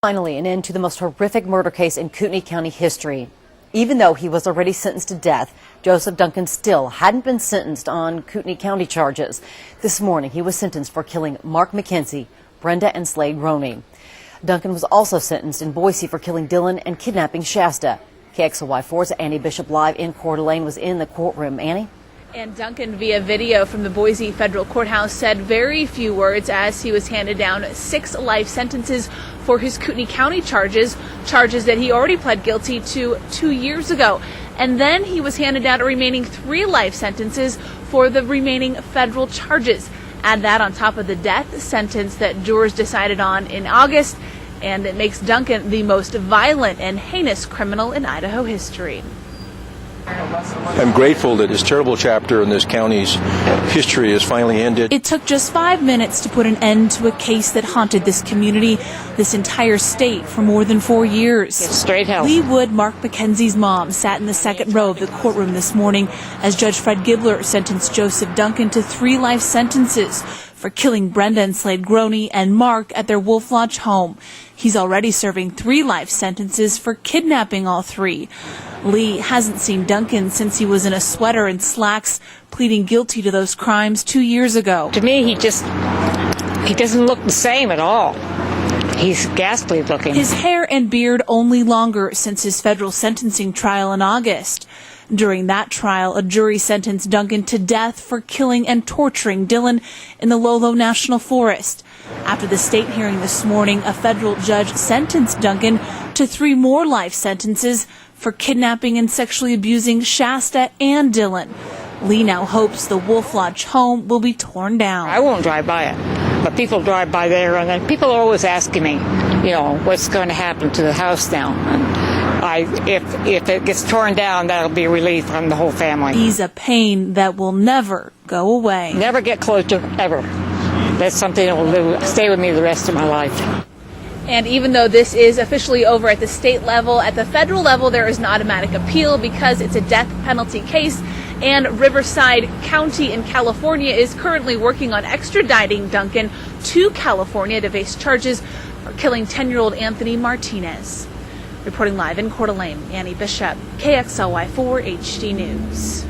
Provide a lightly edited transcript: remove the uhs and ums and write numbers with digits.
Finally, an end to the most horrific murder case in Kootenai County history. Even though he was already sentenced to death, Joseph Duncan still hadn't been sentenced on Kootenai County charges. This morning, he was sentenced for killing McKenzie, Brenda, and Slade Groene. Duncan was also sentenced in Boise for killing Dylan and kidnapping Shasta. KXLY4's Annie Bishop live in Coeur d'Alene was in the courtroom. Annie? And Duncan, via video from the Boise federal courthouse, said very few words as he was handed down 6 life sentences for his Kootenai County charges that he already pled guilty to 2 years ago. And then he was handed down a remaining 3 life sentences for the remaining federal charges. Add that on top of the death sentence that jurors decided on in August, and it makes Duncan the most violent and heinous criminal in Idaho history. I'm grateful that this terrible chapter in this county's history has finally ended. It took just 5 minutes to put an end to a case that haunted this community, this entire state, for more than 4 years. Straight hell. Lee Wood, McKenzie's mom, sat in the second row of the courtroom this morning as Judge Fred Gibler sentenced Joseph Duncan to 3 life sentences for killing Brenda and Slade Groene and Mark at their Wolf Lodge home. He's already serving 3 life sentences for kidnapping all 3. Lee hasn't seen Duncan since he was in a sweater and slacks, pleading guilty to those crimes 2 years ago. To me, he doesn't look the same at all. He's ghastly looking. His hair and beard only longer since his federal sentencing trial in August. During that trial, a jury sentenced Duncan to death for killing and torturing Dylan in the Lolo National Forest. After the state hearing this morning, a federal judge sentenced Duncan to 3 more life sentences for kidnapping and sexually abusing Shasta and Dylan. Lee now hopes the Wolf Lodge home will be torn down. I won't drive by it, but people drive by there, and then people are always asking me, what's going to happen to the house now. And if it gets torn down, that'll be a relief on the whole family. He's a pain that will never go away. Never get closure, ever. That's something that will stay with me the rest of my life. And even though this is officially over at the state level, at the federal level there is an automatic appeal because it's a death penalty case, and Riverside County in California is currently working on extraditing Duncan to California to face charges for killing 10-year-old Anthony Martinez. Reporting live in Coeur d'Alene, Annie Bishop, KXLY4 HD News.